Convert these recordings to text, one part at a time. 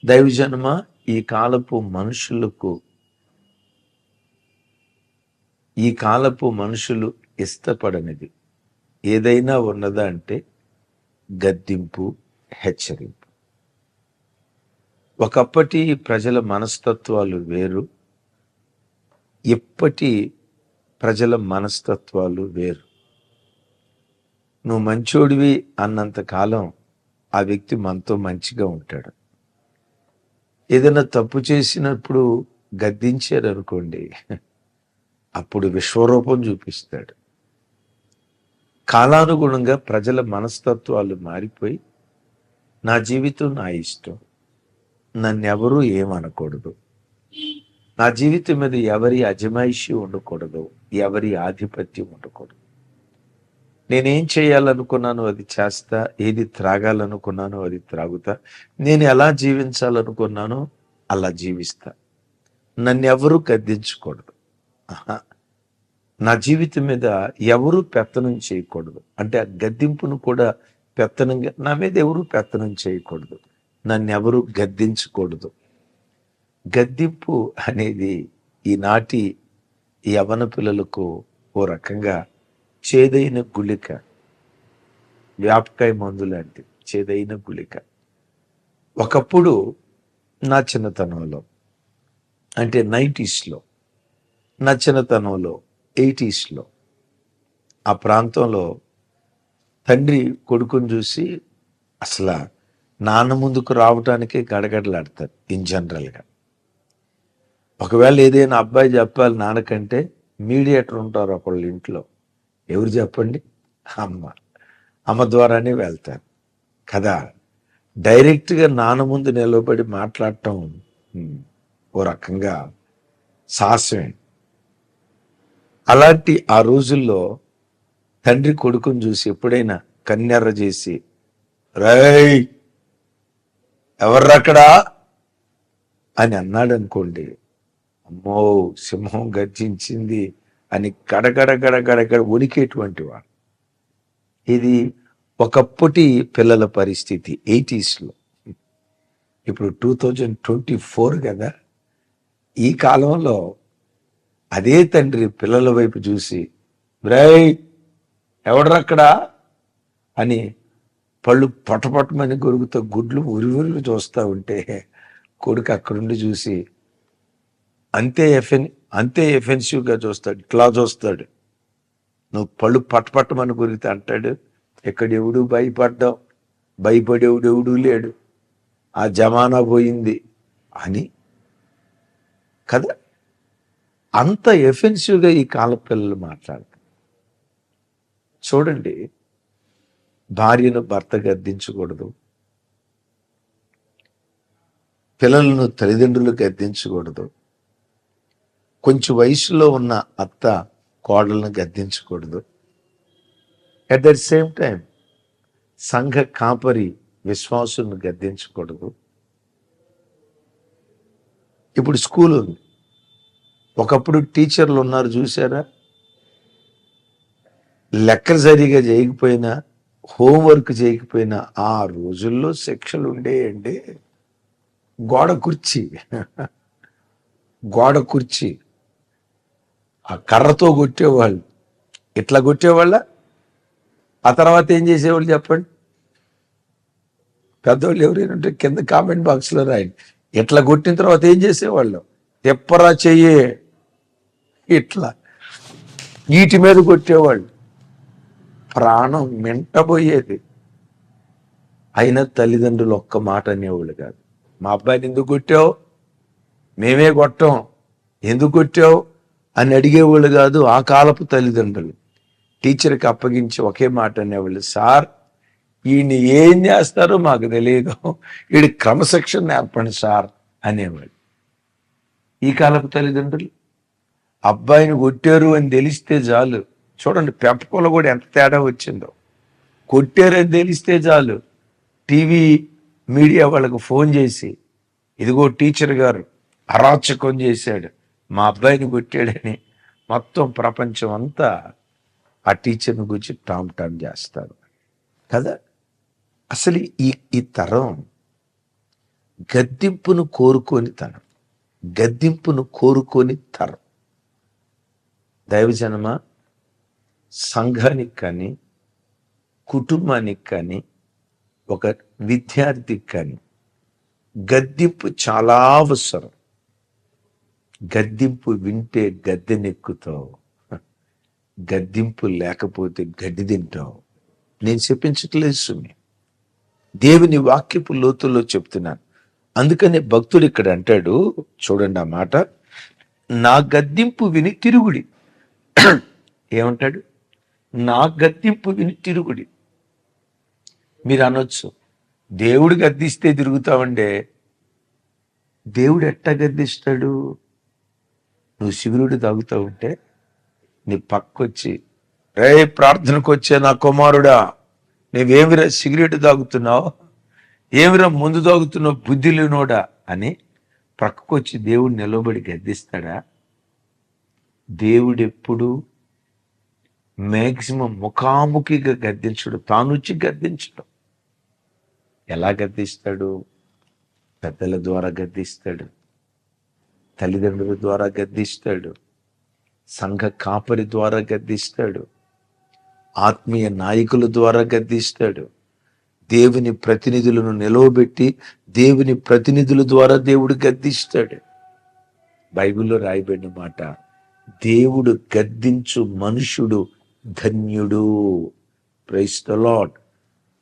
దైవజనమా, ఈ కాలపు మనుషులు ఇష్టపడనిది ఏదైనా ఉన్నదా అంటే గద్దింపు, హెచ్చరింపు. ఒకప్పటి ప్రజల మనస్తత్వాలు వేరు, ఇప్పటి ప్రజల మనస్తత్వాలు వేరు. నువ్వు మంచోడివి అన్నంత కాలం ఆ వ్యక్తి మనతో మంచిగా ఉంటాడు. ఏదైనా తప్పు చేసినప్పుడు గద్దించారు అనుకోండి, అప్పుడు విశ్వరూపం చూపిస్తాడు. కాలానుగుణంగా ప్రజల మనస్తత్వాలు మారిపోయి, నా జీవితం నా ఇష్టం, నన్నెవరూ ఏమనకూడదు, నా జీవితం మీద ఎవరి అజమాయిషి ఉండకూడదు, ఎవరి ఆధిపత్యం ఉండకూడదు, నేనేం చేయాలనుకున్నానో అది చేస్తా, ఏది త్రాగాలనుకున్నానో అది త్రాగుతా, నేను ఎలా జీవించాలనుకున్నానో అలా జీవిస్తా, నన్నెవరూ గద్దించకూడదు, నా జీవితం మీద ఎవరూ పెత్తనం చేయకూడదు. అంటే ఆ గద్దింపును కూడా పెత్తనంగా, నా మీద ఎవరూ పెత్తనం చేయకూడదు, నన్నెవరూ గద్దించకూడదు. గద్దింపు అనేది ఈనాటి యవ్వన పిల్లలకు ఓ రకంగా చేదైన గుళిక, వ్యాపకాయ మందు లాంటి చేదైన గుళిక. ఒకప్పుడు నా చిన్నతనంలో, అంటే 90sలో, నా చిన్నతనంలో 80sలో, ఆ ప్రాంతంలో తండ్రి కొడుకుని చూసి అసలు నాన్న ముందుకు రావటానికే గడగడలాడతారు ఇన్ జనరల్గా. ఒకవేళ ఏదైనా అబ్బాయి చెప్పాలి నాన్నకంటే, మీడియేటర్ ఉంటారు ఒకళ్ళు ఇంట్లో. ఎవరు చెప్పండి? అమ్మ ద్వారానే వెళ్తారు కదా. డైరెక్ట్గా నాన్న ముందు నిలబడి మాట్లాడటం ఓ రకంగా సాహసమే. అలాంటి ఆ రోజుల్లో తండ్రి కొడుకుని చూసి ఎప్పుడైనా కన్నెర్ర చేసి, రేయ్ ఎవర్రక్కడా అని అన్నాడు అనుకోండి, అమ్మో సింహం గర్జించింది అని గడగడ ఉనికేటువంటి వాడు. ఇది ఒకప్పటి పిల్లల పరిస్థితి 80sలో. ఇప్పుడు 2024 కదా. ఈ కాలంలో అదే తండ్రి పిల్లల వైపు చూసి, రేయ్ ఎవడరక్కడా అని పళ్ళు పటపటమని గొరుగుతో గుడ్లు ఉరివురు చూస్తూ ఉంటే, కొడుకు అక్కడుండి చూసి అంతే ఎఫెన్సివ్గా చూస్తాడు, ఇట్లా చూస్తాడు. నువ్వు పళ్ళు పట్టమని గురితే అంటాడు, ఎక్కడెవడు భయపడేవుడెవడూ లేడు, ఆ జమానా పోయింది అని కదా. అంత ఎఫెన్సివ్గా ఈ కాల పిల్లలు మాట్లాడతారు. చూడండి, భార్యను భర్త గద్దించకూడదు, పిల్లలను తల్లిదండ్రులు గద్దించకూడదు, కొంచెం వయసులో ఉన్న అత్త కోడలను గద్దించకూడదు. అట్ ద సేమ్ టైం సంఘ కాపరి విశ్వాసులను గద్దించకూడదు. ఇప్పుడు స్కూల్ ఉంది, ఒకప్పుడు టీచర్లు ఉన్నారు చూసారా, లెక్కలు సరిగా చేయకపోయినా, హోంవర్క్ చేయకపోయినా ఆ రోజుల్లో శిక్షలు ఉండేయండి. గోడ కుర్చీ ఆ కర్రతో కొట్టేవాళ్ళు, ఇట్లా కొట్టేవాళ్ళ. ఆ తర్వాత ఏం చేసేవాళ్ళు చెప్పండి? పెద్దవాళ్ళు ఎవరైనా ఉంటే కింద కామెంట్ బాక్స్లో రాయండి. ఇట్లా కొట్టిన తర్వాత ఏం చేసేవాళ్ళు? తెప్పరా చెయ్యే, ఇట్లా వీటి మీద కొట్టేవాళ్ళు. ప్రాణం మింటబోయేది. అయినా తల్లిదండ్రులు ఒక్క మాట అనేవాళ్ళు కాదు. మా అబ్బాయిని ఎందుకు కొట్టావు, మేమే కొట్టాం, ఎందుకు కొట్టావు అని అడిగేవాళ్ళు కాదు. ఆ కాలపు తల్లిదండ్రులు టీచర్కి అప్పగించి ఒకే మాట అనేవాళ్ళు, సార్ ఈయన్ని ఏం చేస్తారో మాకు తెలియదు, వీడి క్రమశిక్షణ నేర్పండి సార్ అనేవాళ్ళు. ఈ కాలపు తల్లిదండ్రులు అబ్బాయిని కొట్టారు అని తెలిస్తే చాలు. చూడండి, పెంపకంలో కూడా ఎంత తేడా వచ్చిందో. కొట్టారు అని తెలిస్తే చాలు, టీవీ మీడియా వాళ్ళకు ఫోన్ చేసి, ఇదిగో టీచర్ గారు అరాచకం చేశాడు, మా అబ్బాయిని కొట్టాడని మొత్తం ప్రపంచం అంతా ఆ టీచర్ని గురించి టామ్ చేస్తారు కదా. అసలు ఈ తరం గద్దింపును కోరుకొని తనం, గద్దింపును కోరుకొని తరం. దైవజనమా, సంఘానికి కానీ కుటుంబానికి కానీ ఒక విద్యార్థికి కానీ గద్దింపు చాలా అవసరం. గద్దింపు వింటే గద్దెనెక్కుతావు, గద్దింపు లేకపోతే గడ్డి తింటావు. నేను చెప్పించట్లేదు సుమి, దేవుని వాక్యపు లోతుల్లో చెప్తున్నాను. అందుకనే భక్తుడు ఇక్కడ అంటాడు, చూడండి ఆ మాట, నా గద్దింపు విని తిరుగుడి. ఏమంటాడు? నా గద్దింపు విని తిరుగుడి. మీరు అనొచ్చు, దేవుడు గద్దిస్తే తిరుగుతావండే. దేవుడు ఎట్టా గద్దిస్తాడు? నువ్వు సిగరెట్ తాగుతూ ఉంటే నీ పక్కొచ్చి, రే ప్రార్థనకు వచ్చే నా కుమారుడా, నువ్వేమిరా సిగరెట్ తాగుతున్నావు, ఏమిరా ముందు తాగుతున్నావు బుద్ధి లేనోడా అని ప్రక్కకొచ్చి దేవుడు నిలబడి గద్దిస్తాడా? దేవుడు ఎప్పుడు మ్యాక్సిమం ముఖాముఖిగా గద్దించడు, తాను వచ్చి గద్దించడు. ఎలా గద్దిస్తాడు? పెద్దల ద్వారా గద్దిస్తాడు, తల్లిదండ్రుల ద్వారా గద్దిస్తాడు, సంఘ కాపరి ద్వారా గద్దిస్తాడు, ఆత్మీయ నాయకుల ద్వారా గద్దిస్తాడు, దేవుని ప్రతినిధులను నిలవబెట్టి దేవుని ప్రతినిధుల ద్వారా దేవుడు గద్దిస్తాడు. బైబిల్లో రాయబడిన మాట, దేవుడు గద్దించు మనుషుడు ధన్యుడు. Praise the Lord.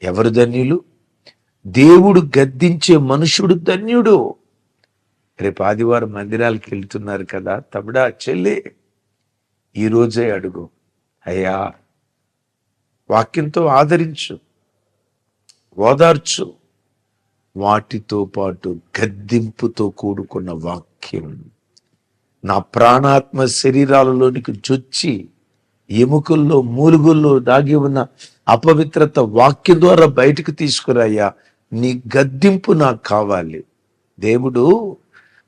ఎవరు ధన్యులు? దేవుడు గద్దించే మనుషుడు ధన్యుడు. రేపు ఆదివారం మందిరాలకు వెళ్తున్నారు కదా తమ్ముడా, చెల్లి, ఈరోజే అడుగు, అయ్యా వాక్యంతో ఆదరించు, ఓదార్చు. వాటితో పాటు గద్దింపుతో కూడుకున్న వాక్యం నా ప్రాణాత్మ శరీరాలలోనికి చొచ్చి ఎముకల్లో మూలుగుల్లో దాగి ఉన్న అపవిత్రత వాక్యం ద్వారా బయటకు తీసుకురాయ్యా. నీ గద్దింపు నాకు కావాలి. దేవుడు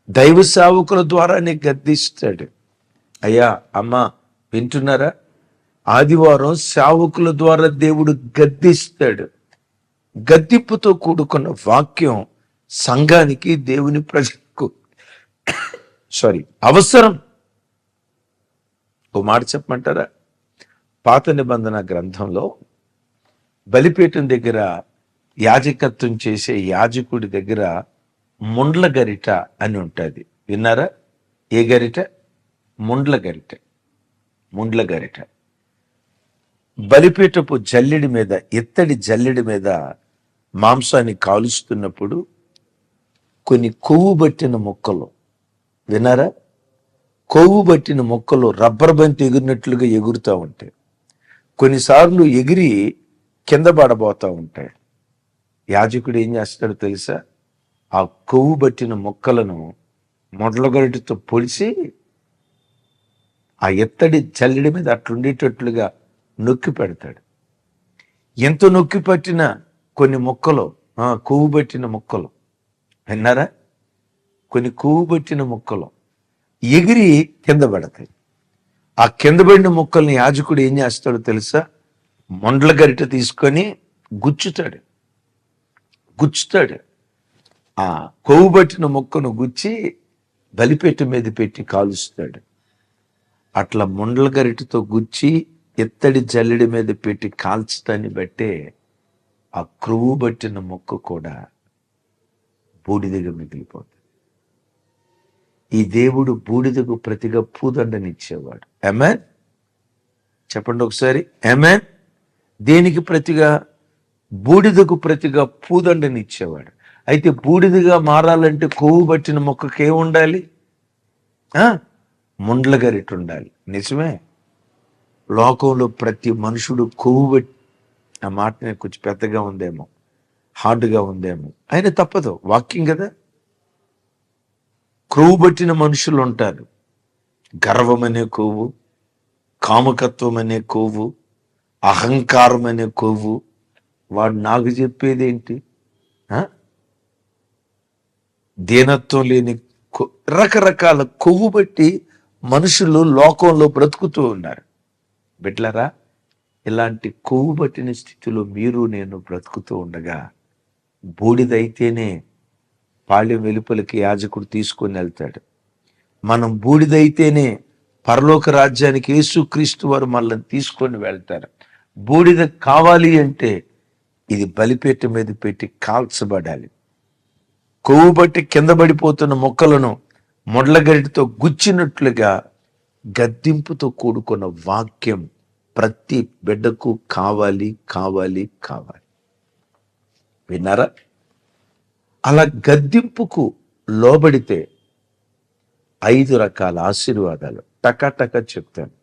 దైవ సేవకుల ద్వారా నీకు గద్దిస్తాడు. అయ్యా అమ్మ వింటున్నారా? ఆదివారం సేవకుల ద్వారా దేవుడు గద్దిస్తాడు. గద్దింపుతో కూడుకున్న వాక్యం సంఘానికి, దేవుని ప్రజలకు అవసరం. ఓ మాట చెప్పమంటారా? పాత నిబంధన గ్రంథంలో బలిపీఠం దగ్గర యాజకత్వం చేసే యాజకుడి దగ్గర ముండ్ల గరిట అని ఉంటుంది. విన్నారా? ఏ గరిట? ముండ్ల గరిట. ముండ్ల గరిట బలిపీఠపు జల్లెడి మీద, ఎత్తడి జల్లెడి మీద మాంసాన్ని కాలుస్తున్నప్పుడు కొన్ని కొవ్వు పట్టిన ముక్కలు, విన్నారా? కొవ్వు పట్టిన ముక్కలు రబ్బర్ బంతి ఎగిరినట్లుగా ఎగురుతూ ఉంటాయి. కొన్నిసార్లు ఎగిరి కింద పడబోతూ ఉంటాయి. యాజకుడు ఏం చేస్తాడో తెలుసా? ఆ కొవ్వు పట్టిన ముక్కలను మొదలగరిటితో పొడిచి ఆ ఎత్తడి జల్లెడి మీద అట్లుండేటట్లుగా నొక్కి పెడతాడు. ఎంత నొక్కి పట్టిన కొన్ని ముక్కలు, కొవ్వు పట్టిన ముక్కలు, విన్నారా? కొన్ని కొవ్వు పట్టిన ముక్కలు ఎగిరి కింద పడతాయి. ఆ కింద పడిన ముక్కల్ని యాజకుడు ఏం చేస్తాడో తెలుసా? మొండ్ల గరిట తీసుకొని గుచ్చుతాడు. ఆ కొవ్వు పట్టిన ముక్కను గుచ్చి బలిపెట్టు మీద పెట్టి కాలుస్తాడు. అట్లా మొండ్ల గరిటతో గుచ్చి ఎత్తడి జల్లెడి మీద పెట్టి కాల్చడాన్ని బట్టే ఆ క్రొవ్వు పట్టిన మొక్క కూడా బూడిదగా మిగిలిపోతుంది. ఈ దేవుడు బూడిదకు ప్రతిగా పూదండనిచ్చేవాడు. ఆమేన్ చెప్పండి ఒకసారి, ఆమేన్. దేనికి ప్రతిగా? బూడిదకు ప్రతిగా పూదండనిచ్చేవాడు. అయితే బూడిదగా మారాలంటే కొవ్వు పట్టిన మొక్కకి ఏముండాలి? ముండ్ల గరిట ఉండాలి. నిజమే. లోకంలో ప్రతి మనుషుడు కొవ్వు, ఆ మాట కొంచెం పెద్దగా ఉందేమో, హార్డ్గా ఉందేమో, అయినా తప్పదు, వాక్యం కదా. క్రొవ్వు పట్టిన మనుషులు ఉంటారు. గర్వం అనే కొవ్వు, కామకత్వం అనే కొవ్వు, అహంకారం అనే కొవ్వు. వాడు నాకు చెప్పేదేంటి? దీనత్వం లేని రకరకాల కొవ్వు బట్టి మనుషులు లోకంలో బ్రతుకుతూ ఉన్నారు. బిడ్డలారా, ఇలాంటి కొవ్వు పట్టిన స్థితిలో మీరు నేను బ్రతుకుతూ ఉండగా బూడిదైతేనే పాళ్యం వెలుపలికి యాజకుడు తీసుకొని వెళ్తాడు. మనం బూడిదైతేనే పరలోక రాజ్యానికి యేసుక్రీస్తు వారు మనల్ని తీసుకొని వెళ్తారు. బూడిద కావాలి అంటే ఇది బలిపీఠం మీద పెట్టి కాల్చబడాలి. కొవ్వు బట్టి కింద పడిపోతున్న మొక్కలను మొడ్లగరిటితో గుచ్చినట్లుగా గద్దింపుతో కూడుకున్న వాక్యం ప్రతి బిడ్డకు కావాలి కావాలి కావాలి. విన్నారా? అలా గద్దింపుకు లోబడితే 5 రకాల ఆశీర్వాదాలు టకాటక చెప్తాను.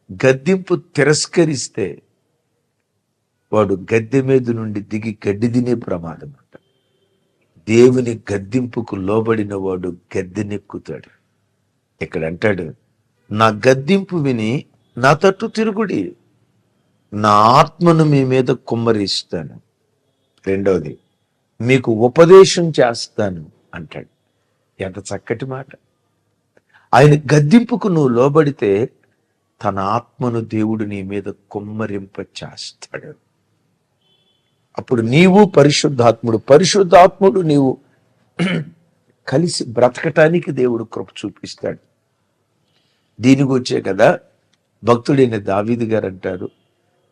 గద్దింపు తిరస్కరిస్తే వాడు గద్దె మీద నుండి దిగి గడ్డి తినే ప్రమాదం అంట. దేవుని గద్దింపుకు లోబడిన వాడు గద్దెనెక్కుతాడు. ఇక్కడ అంటాడు, నా గద్దింపు విని నా తట్టు తిరుగుడి, నా ఆత్మను మీ మీద కుమ్మరిస్తాను. రెండవది, మీకు ఉపదేశం చేస్తాను అంటాడు. ఎంత చక్కటి మాట! ఆయన గద్దింపుకు నువ్వు లోబడితే తన ఆత్మను దేవుడు నీ మీద కుమ్మరింప చేస్తాడు. అప్పుడు నీవు పరిశుద్ధాత్ముడు నీవు కలిసి బ్రతకటానికి దేవుడు కృప చూపిస్తాడు. దీని గురించే కదా భక్తుడైన దావీదు గారు అంటారు,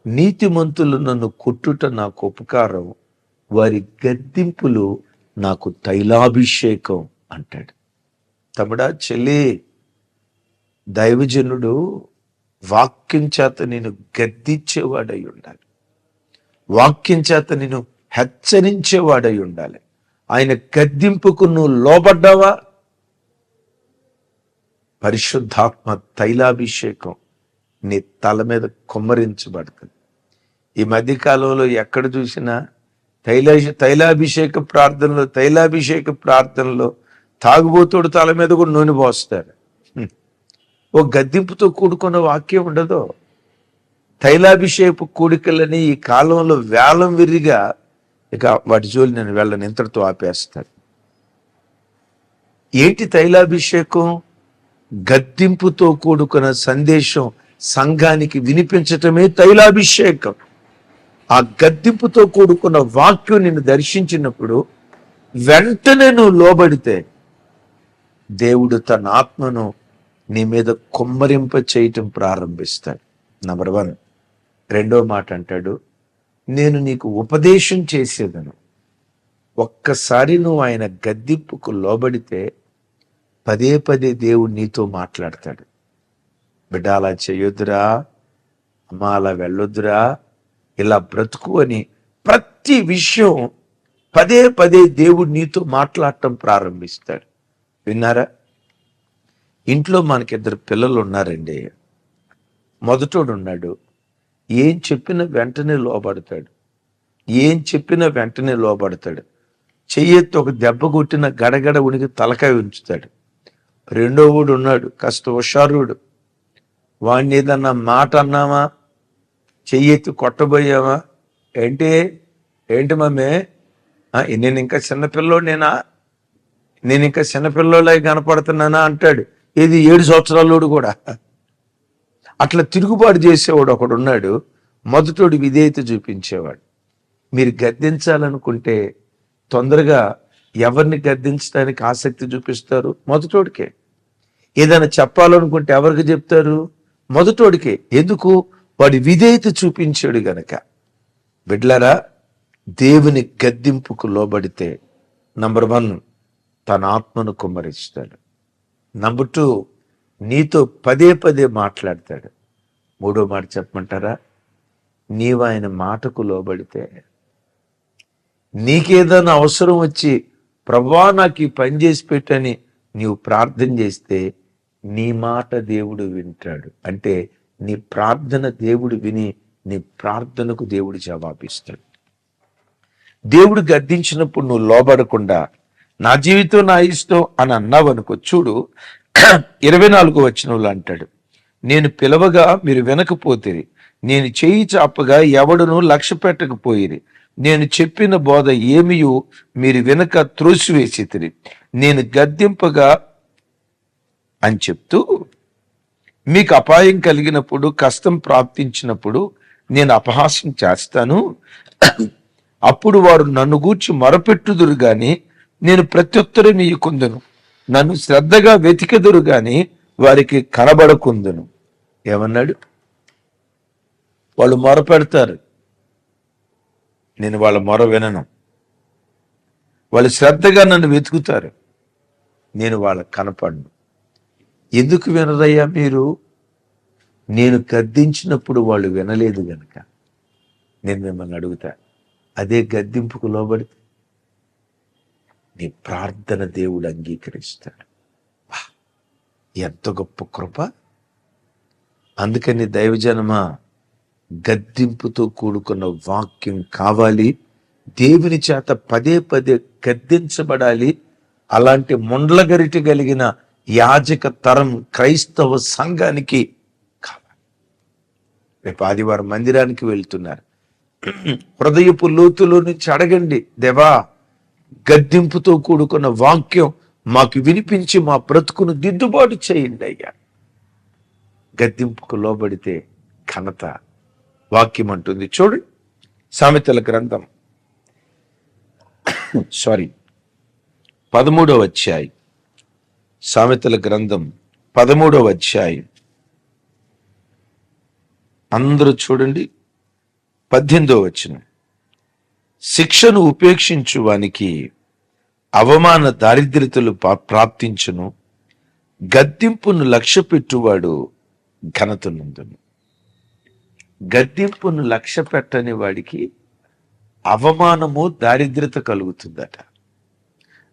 నీతిమంతులు నన్ను కొట్టుట నాకు ఉపకారం, వారి గద్దింపులు నాకు తైలాభిషేకం అంటాడు. తమ్ముడా, చెల్లి, దైవజనుడు వాక్యం చేత నేను గద్దించేవాడై ఉండాలి. వాక్యం చేత నేను హెచ్చరించేవాడై ఉండాలి. ఆయన గద్దింపుకు నువ్వు లోబడ్డావా? పరిశుద్ధాత్మ తైలాభిషేకం నీ తల మీద కుమ్మరించబడుతుంది. ఈ మధ్యకాలంలో ఎక్కడ చూసినా తైలాభిషేక ప్రార్థనలో తాగుబోతుడు తల మీద కూడా నూనె పోస్తారు. ఓ గద్దింపుతో కూడుకున్న వాక్యం ఉండదు. తైలాభిషేక కూడికలని ఈ కాలంలో వేలం విరిగా, ఇక వాటి జోలి నేను వెళ్ళను, ఇంతటితో ఆపేస్తాను. ఏంటి తైలాభిషేకం? గద్దింపుతో కూడుకున్న సందేశం సంఘానికి వినిపించటమే తైలాభిషేకం. ఆ గద్దింపుతో కూడుకున్న వాక్యం నిన్ను దర్శించినప్పుడు వెంటనే నువ్వు లోబడితే దేవుడు తన ఆత్మను నీ మీద కుమ్మరింప చేయటం ప్రారంభిస్తాడు. నంబర్ 1. రెండో మాట అంటాడు, నేను నీకు ఉపదేశం చేసేదను. ఒక్కసారి నువ్వు ఆయన గద్దింపుకు లోబడితే పదే పదే దేవుడు నీతో మాట్లాడతాడు. బిడ్డ, అలా చేయొద్దురా, అమ్మ అలా వెళ్ళొద్దురా, ఇలా బ్రతుకు అని ప్రతి విషయం పదే పదే దేవుడు నీతో మాట్లాడటం ప్రారంభిస్తాడు. విన్నారా? ఇంట్లో మనకి 2 పిల్లలు ఉన్నారండి. మొదటోడు ఉన్నాడు, ఏం చెప్పినా వెంటనే లోబడతాడు. చెయ్యెత్తి ఒక దెబ్బ కొట్టిన గడగడ ఉనికి తలకాయ ఉంచుతాడు. రెండో వాడు ఉన్నాడు, కాస్త హుషారుడు. వాడిని ఏదన్నా మాట అన్నామా, చెయ్యెత్తి కొట్టబోయామా, ఏంటి మమ్మే, నేను ఇంకా చిన్నపిల్లోళ్ళ కనపడుతున్నానా అంటాడు. ఇది 7 సంవత్సరాలోడు కూడా. అట్లా తిరుగుబాటు చేసేవాడు ఒకడు ఉన్నాడు. మొదటోడు విధేయత చూపించేవాడు. మీరు గద్దించాలనుకుంటే తొందరగా ఎవరిని గద్దించడానికి ఆసక్తి చూపిస్తారు? మొదటోడికే. ఏదైనా చెప్పాలనుకుంటే ఎవరికి చెప్తారు? మొదటోడికే. ఎందుకు? వాడి విధేయత చూపించాడు గనక. బిడ్లరా, దేవుని గద్దింపుకు లోబడితే నంబర్ 1 తన ఆత్మను కుమ్మరిస్తాడు. నంబర్ 2 నీతో పదే పదే మాట్లాడతాడు. మూడో మాట చెప్పమంటారా? నీవు ఆయన మాటకు లోబడితే, నీకేదైనా అవసరం వచ్చి ప్రభువా నాకు ఈ పని చేసి పెట్టని నీవు ప్రార్థన చేస్తే నీ మాట దేవుడు వింటాడు. అంటే నీ ప్రార్థన దేవుడు విని నీ ప్రార్థనకు దేవుడు జవాబిస్తాడు. దేవుడు గద్దించినప్పుడు నువ్వు లోబడకుండా నా జీవితం నా ఇష్టం అని అన్నావనుకో, చూడు 24వ వచనంలో అంటాడు, నేను పిలవగా మీరు వినకపోతిరి, నేను చేయి చాపగా ఎవడును లక్ష్య పెట్టకపోయిరి, నేను చెప్పిన బోధ ఏమియు మీరు వినక త్రోసివేసితిరి, నేను గద్దింపగా అని చెప్తూ మీకు అపాయం కలిగినప్పుడు, కష్టం ప్రాప్తించినప్పుడు నేను అపహాస్యం చేస్తాను. అప్పుడు వారు నన్ను గూర్చి మొరపెట్టుదురు గాని నేను ప్రత్యుత్తరం ఇయ్యకుందును. నన్ను శ్రద్ధగా వెతికెదురు గాని వారికి కనబడకుందును. ఏమన్నాడు? వాళ్ళు మొర పెడతారు, నేను వాళ్ళ మొర వినను. వాళ్ళు శ్రద్ధగా నన్ను వెతుకుతారు, నేను వాళ్ళకి కనపడను. ఎందుకు వినరయ్యా మీరు? నేను గద్దించినప్పుడు వాళ్ళు వినలేదు గనక. నేను మిమ్మల్ని అడుగుతా, అదే గద్దింపుకు లోబడితే నీ ప్రార్థన దేవుడు అంగీకరిస్తాడు. ఎంత గొప్ప కృప! అందుకని దైవజనమా, గద్దింపుతో కూడుకున్న వాక్యం కావాలి. దేవుని చేత పదే పదే గద్దించబడాలి. అలాంటి ముండ్లగరిటి కలిగిన యాజక తరం క్రైస్తవ సంఘానికి కావాలి. రేపు ఆదివారం మందిరానికి వెళ్తున్నారు. హృదయపు లోతులో నుంచి అడగండి, దేవా, గద్దింపుతో కూడుకున్న వాక్యం మాకు వినిపించి మా బ్రతుకును దిద్దుబాటు చేయండి అయ్యా. గద్దింపుకు లోబడితే ఘనత. వాక్యం అంటుంది చూడండి, సామెతల గ్రంథం 13వ అధ్యాయం, సామెతల గ్రంథం 13వ అధ్యాయం. అందరూ చూడండి, 18వ వచనం. శిక్షను ఉపేక్షించు వానికి అవమాన దారిద్ర్యతలు ప్రాప్తించును, గద్దింపును లక్ష్య పెట్టువాడు ఘనత నందును. గద్దింపును లక్ష్య పెట్టని వాడికి అవమానము దారిద్ర్యత కలుగుతుందట.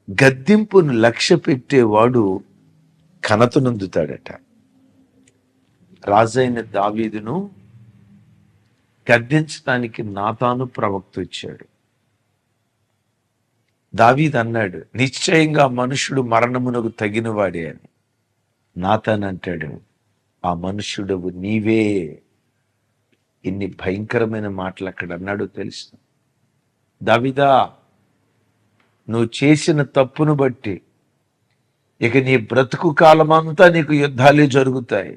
గద్దింపును లక్ష్య పెట్టేవాడు ఘనత నొందుతాడట. రాజైన దావీదును గద్దించడానికి నాతాను ప్రవక్త వచ్చాడు. దావీదు అన్నాడు, నిశ్చయంగా మనుషుడు మరణమునకు తగినవాడే అని. నాతాను అంటాడు, ఆ మనుష్యుడవు నీవే. ఎన్ని భయంకరమైన మాటలు అక్కడ అన్నాడో తెలుసు. దావీదా, నువ్వు చేసిన తప్పును బట్టి ఇక నీ బ్రతుకు కాలమంతా నీకు యుద్ధాలే జరుగుతాయి.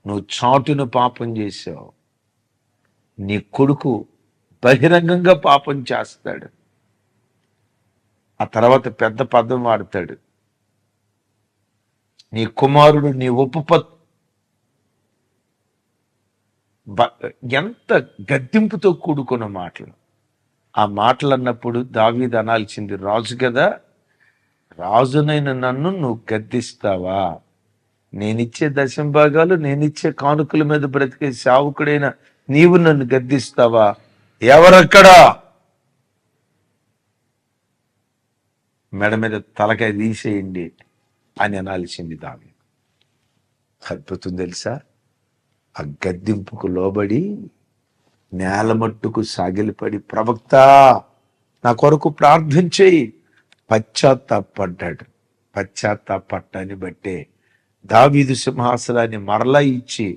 నువ్వు చాటును పాపం చేశావు, నీ కొడుకు బహిరంగంగా పాపం చేస్తాడు. ఆ తర్వాత పెద్ద పదం వాడతాడు, నీ కుమారుడు నీ ఎంత గద్దింపుతో కూడుకున్న మాటలు. ఆ మాటలు అన్నప్పుడు దావీదు అనాల్సింది, రాజు కదా, రాజునైన నన్ను నువ్వు గద్దిస్తావా? నేనిచ్చే దశంభాగాలు, నేనిచ్చే కానుకల మీద బ్రతికే సేవకుడైన నీవు నన్ను గద్దిస్తావా? ఎవరక్కడా? మెడ మీద తలకాయ తీసేయండి అని అనాల్సింది దావీదు. అద్భుతం తెలుసా? ఆ గద్దింపుకు లోబడి నేలమట్టుకు సాగిలిపడి, ప్రవక్త నా కొరకు ప్రార్థన చేయి, పశ్చాత్తాపడ్డాడు. పశ్చాత్తాపట్టాన్ని బట్టే దావీదు సింహాసనాన్ని మరలా ఇచ్చి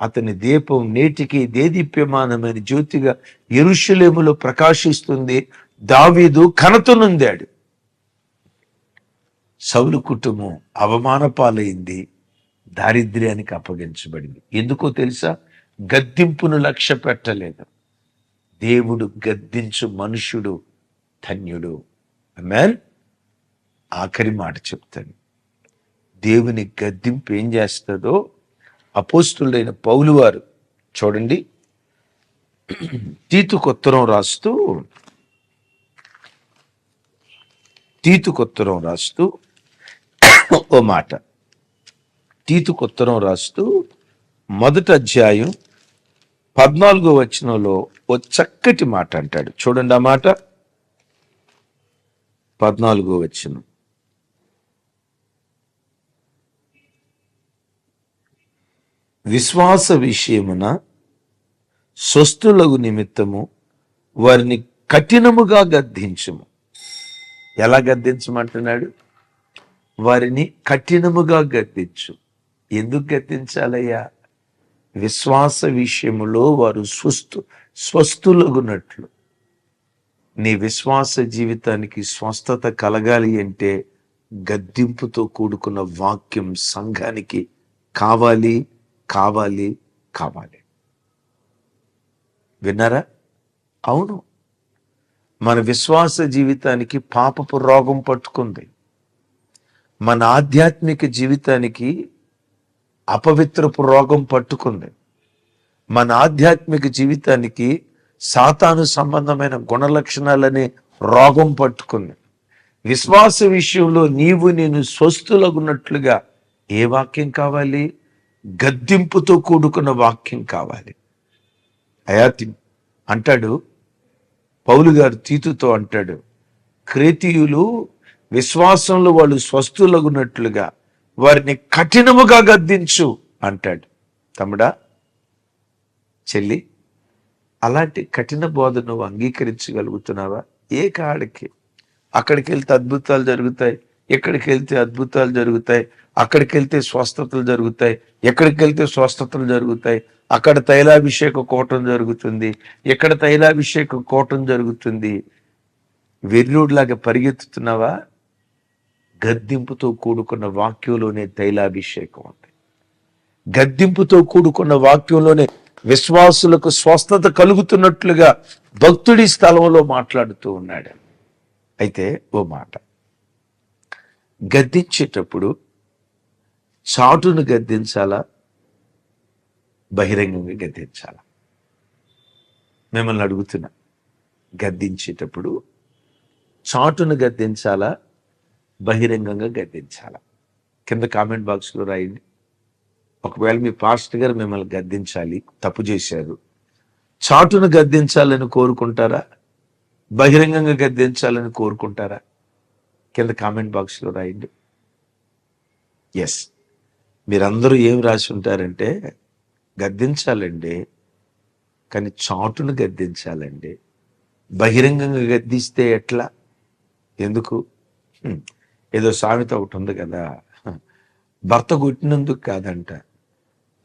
అతని దీపం నేటికి దేదీప్యమానమైన జ్యోతిగా యెరూషలేములో ప్రకాశిస్తుంది. దావీదు ఘనత నొందాడు. సౌలు కుటుంబం అవమాన పాలైంది, దారిద్ర్యానికి అప్పగించబడింది. ఎందుకో తెలుసా? గద్దింపును లక్ష్య పెట్టలేదు. దేవుడు గద్దించు మనుష్యుడు ధన్యుడు. ఆమేన్. ఆఖరి మాట చెప్తాను. దేవుని గద్దింపు ఏం చేస్తుందో అపోస్తులుడైన పౌలు వారు చూడండి, తీతుకొత్తరం రాస్తూ ఓ మాట, తీతుకొత్తరం రాస్తూ 1వ అధ్యాయం 14వ వచనంలో ఓ చక్కటి మాట అంటాడు. చూడండి ఆ మాట, 14వ వచనం. విశ్వాస విషయమున స్వస్థులగు నిమిత్తము వారిని కఠినముగా గద్దించుము. ఎలా గద్దించమంటున్నాడు? వారిని కఠినముగా గద్దించు. ఎందుకు గద్దించాలయ్యా? విశ్వాస విషయములో వారు స్వస్థులగునట్లు. నీ విశ్వాస జీవితానికి స్వస్థత కలగాలి అంటే గద్దింపుతో కూడుకున్న వాక్యం సంఘానికి కావాలి, కావాలి, కావాలి. విన్నారా? అవును. మన విశ్వాస జీవితానికి పాపపు రోగం పట్టుకుంది. మన ఆధ్యాత్మిక జీవితానికి అపవిత్రపు రోగం పట్టుకుంది. మన ఆధ్యాత్మిక జీవితానికి సాతాను సంబంధమైన గుణలక్షణాలనే రోగం పట్టుకుంది. విశ్వాస విషయంలో నీవు నేను స్వస్థులగున్నట్లుగా ఏ వాక్యం కావాలి? గద్దింపుతో కూడుకున్న వాక్యం కావాలి. అయాతి అంటాడు, పౌలు గారు తీతుతో అంటాడు, క్రేతీయులు విశ్వాసంలో వాళ్ళు స్వస్థులగున్నట్లుగా వారిని కఠినముగా గద్దించు అంటాడు. తమ్ముడా, చెల్లి, అలాంటి కఠిన బోధ నువ్వు అంగీకరించగలుగుతున్నావా? ఏ కాడికి? అక్కడికి వెళ్తే అద్భుతాలు జరుగుతాయి, ఎక్కడికి వెళ్తే అద్భుతాలు జరుగుతాయి, అక్కడికి వెళ్తే స్వస్థతలు జరుగుతాయి, ఎక్కడికి వెళ్తే స్వస్థతలు జరుగుతాయి, అక్కడ తైలాభిషేక కోటం జరుగుతుంది, ఎక్కడ తైలాభిషేక కోటం జరుగుతుంది. వెర్రుడిలాగా పరిగెత్తుతున్నావా? గద్దింపుతో కూడుకున్న వాక్యంలోనే తైలాభిషేకం ఉంది. గద్దింపుతో కూడుకున్న వాక్యంలోనే విశ్వాసులకు స్వస్థత కలుగుతున్నట్లుగా భక్తుడి స్థలంలో మాట్లాడుతూ ఉన్నాడు. అయితే ఓ మాట, గద్దించేటప్పుడు చాటును గద్దించాలా, బహిరంగంగా గద్దించాలా? మిమ్మల్ని అడుగుతున్నా, గద్దించేటప్పుడు చాటును గద్దించాలా, బహిరంగంగా గద్దించాలా? కింద కామెంట్ బాక్స్లో రాయండి. ఒకవేళ మీ పాస్టర్ గారు మిమ్మల్ని గద్దించాలి, తప్పు చేశారు, చాటును గద్దించాలని కోరుకుంటారా, బహిరంగంగా గద్దించాలని కోరుకుంటారా? కింద కామెంట్ బాక్స్లో రాయండి. ఎస్, మీరందరూ ఏం రాసి ఉంటారంటే, గద్దించాలండి, కానీ చాటును గద్దించాలండి. బహిరంగంగా గద్దిస్తే ఎట్లా? ఎందుకు? ఏదో సామెత ఒకటి ఉంది కదా, భర్త కొట్టినందుకు కాదంట,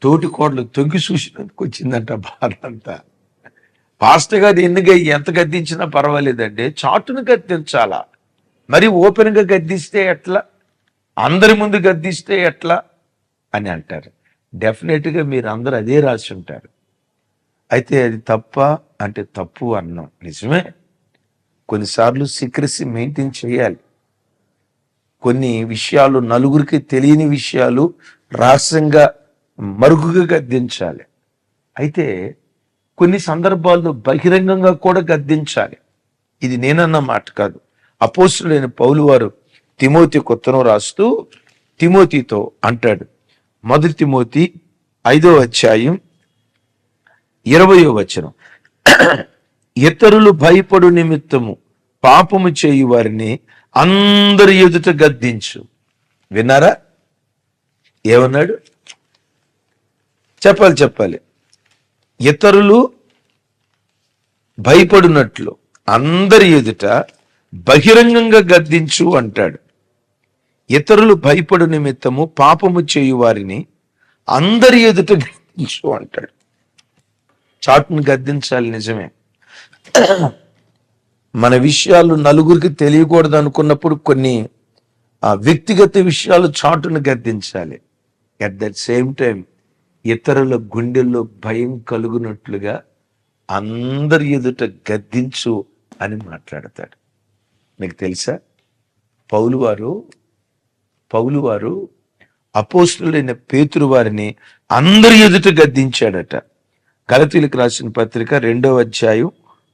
తోటి కోడలు తొంగి చూసినందుకు వచ్చిందంట బాధ అంతా. పాస్టర్ గారు ఎంత గద్దించినా పర్వాలేదండి, చాటును గద్దించాలా. మరి ఓపెన్గా గద్దిస్తే ఎట్లా, అందరి ముందు గద్దిస్తే ఎట్లా అని అంటారు. డెఫినెట్గా మీరు అందరూ అదే రాసి ఉంటారు. అయితే అది తప్ప అంటే తప్పు అన్నాం, నిజమే. కొన్నిసార్లు సీక్రెసీ మెయింటైన్ చేయాలి. కొన్ని విషయాలు, నలుగురికి తెలియని విషయాలు రహస్యంగా మరుగుగా గద్దించాలి. అయితే కొన్ని సందర్భాల్లో బహిరంగంగా కూడా గద్దించాలి. ఇది నేనన్న మాట కాదు. అపోస్తులైన పౌలు వారు తిమోతికి ఉత్తరం రాస్తూ తిమోతితో అంటాడు, 1 తిమోతి 5వ అధ్యాయం 20వ వచనం, ఇతరులు భయపడు నిమిత్తము పాపము చేయు వారిని అందరి ఎదుట గద్దించు. విన్నారా? ఏమన్నాడు? చెప్పాలి. ఇతరులు భయపడినట్లు అందరి ఎదుట బహిరంగంగా గద్దించు అంటాడు. ఇతరులు భయపడు నిమిత్తము పాపము చేయు వారిని అందరి ఎదుట గద్దించు అంటాడు. చాటును గద్దించాలి, నిజమే. మన విషయాలు నలుగురికి తెలియకూడదు అనుకున్నప్పుడు కొన్ని వ్యక్తిగత విషయాలు చాటును గద్దించాలి. అట్ దట్ సేమ్ టైం ఇతరుల గుండెల్లో భయం కలుగునట్లుగా అందరి ఎదుట గద్దించు అని మాట్లాడతాడు. మీకు తెలుసా, పౌలు వారు అపోస్తులైన పేతురు వారిని అందరి ఎదుట గద్దించాడట. గలతీయులకు రాసిన పత్రిక 2వ అధ్యాయం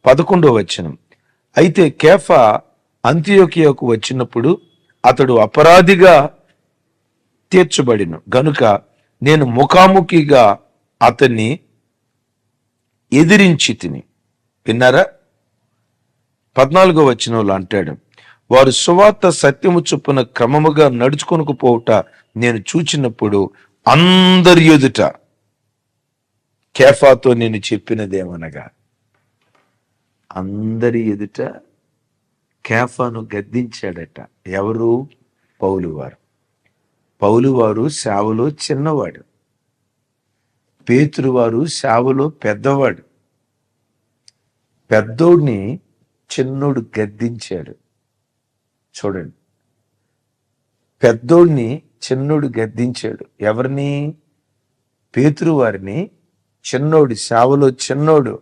11వ వచనం, అయితే కేఫా అంతియోకియాకు వచ్చినప్పుడు అతడు అపరాధిగా తీర్చబడిను గనుక నేను ముఖాముఖిగా అతన్ని ఎదిరించి తిని. విన్నారా? 14వ వచనంలో అంటాడు, వారు సువార్త సత్యము చొప్పున క్రమముగా నడుచుకొనుకు పోవుట నేను చూచినప్పుడు అందరి ఎదుట కేఫాతో నేను చెప్పినదేమనగా, అందరి ఎదుట కేఫాను గద్దించాడట. ఎవరు? పౌలు వారు సేవలో చిన్నవాడు, పేతురు వారు సేవలో పెద్దవాడు. పెద్దోడిని చిన్నోడు గద్దించాడు. చూడండి, పెద్దోడిని చిన్నోడు గద్దించాడు. ఎవరిని? పేతురు వారిని. చిన్నోడు, సేవలో చిన్నోడు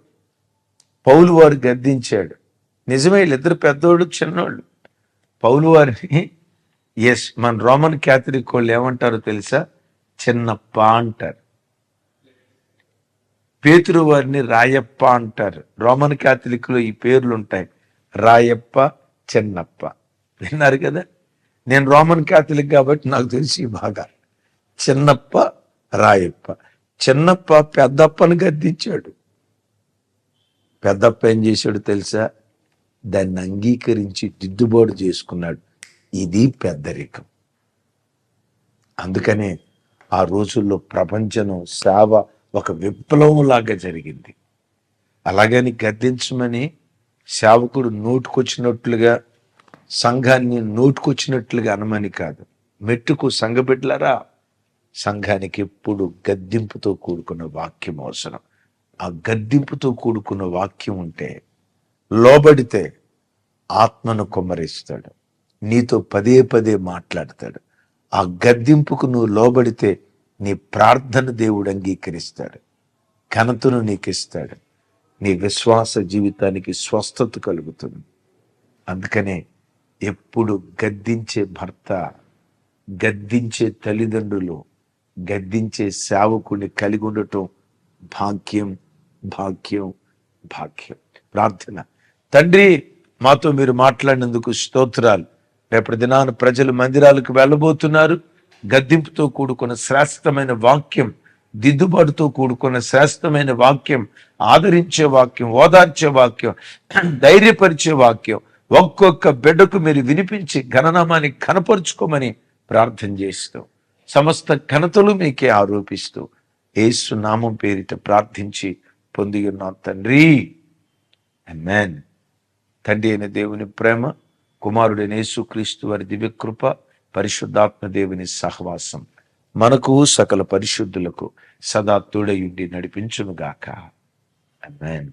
పౌలు వారు గద్దించాడు. నిజమే, వీళ్ళిద్దరు పెద్దోళ్ళు చిన్నోళ్ళు. పౌలు వారిని మన రోమన్ క్యాథలిక్ వాళ్ళు ఏమంటారో తెలుసా? చిన్నప్ప అంటారు. పేతురు వారిని రాయప్ప అంటారు. రోమన్ క్యాథలిక్లో ఈ పేర్లు ఉంటాయి, రాయప్ప, చిన్నప్ప. విన్నారు కదా? నేను రోమన్ క్యాథలిక్ కాబట్టి నాకు తెలిసి బాగా. చిన్నప్ప, రాయప్ప. చిన్నప్ప పెద్దప్పని గద్దించాడు. పెద్దప్ప ఏం చేశాడు తెలుసా? దాన్ని అంగీకరించి దిద్దుబాటు చేసుకున్నాడు. ఇది పెద్దరికం. అందుకనే ఆ రోజుల్లో ప్రపంచం సేవ ఒక విప్లవంలాగా జరిగింది. అలాగని గద్దించమని సేవకుడు నోటుకొచ్చినట్లుగా, సంఘాన్ని నోటుకొచ్చినట్లుగా అనమని కాదు. మెట్టుకు సంఘబిడ్డలారా, సంఘానికి ఎప్పుడు గద్దింపుతో కూడుకున్న వాక్యం అవసరం. ఆ గద్దింపుతో కూడుకున్న వాక్యం ఉంటే, లోబడితే ఆత్మను కుమ్మరిస్తాడు, నీతో పదే పదే మాట్లాడతాడు. ఆ గద్దింపుకు నువ్వు లోబడితే నీ ప్రార్థన దేవుడు అంగీకరిస్తాడు, ఘనతను నీకు ఇస్తాడు, నీ విశ్వాస జీవితానికి స్వస్థత కలుగుతుంది. అందుకనే ఎప్పుడు గద్దించే భర్త, గద్దించే తల్లిదండ్రులు, గద్దించే సేవకుని కలిగి ఉండటం భాగ్యం, భాగ్యం, భాగ్యం. ప్రార్థన. తండ్రి, మాతో మీరు మాట్లాడినందుకు స్తోత్రాలు. రేపటి దినాన ప్రజలు మందిరాలకు వెళ్ళబోతున్నారు. గద్దింపుతో కూడుకున్న శ్రేష్టమైన వాక్యం, దిద్దుబాటుతో కూడుకున్న శ్రేష్టమైన వాక్యం, ఆదరించే వాక్యం, ఓదార్చే వాక్యం, ధైర్యపరిచే వాక్యం ఒక్కొక్క బిడ్డకు మీరు వినిపించి ఘననామాన్ని కనపరుచుకోమని ప్రార్థన చేస్తూ, సమస్త ఘనతలు మీకే ఆరోపిస్తూ యేసు నామం పేరిట ప్రార్థించి పొంది ఉన్నాం తండ్రి. ఆమేన్. తండ్రి అయిన దేవుని ప్రేమ, కుమారుడైన యేసుక్రీస్తు వారి దివ్యకృప, పరిశుద్ధాత్మ దేవుని సహవాసం మనకు సకల పరిశుద్ధులకు సదా తోడయుండి నడిపించునుగాక. ఆమేన్.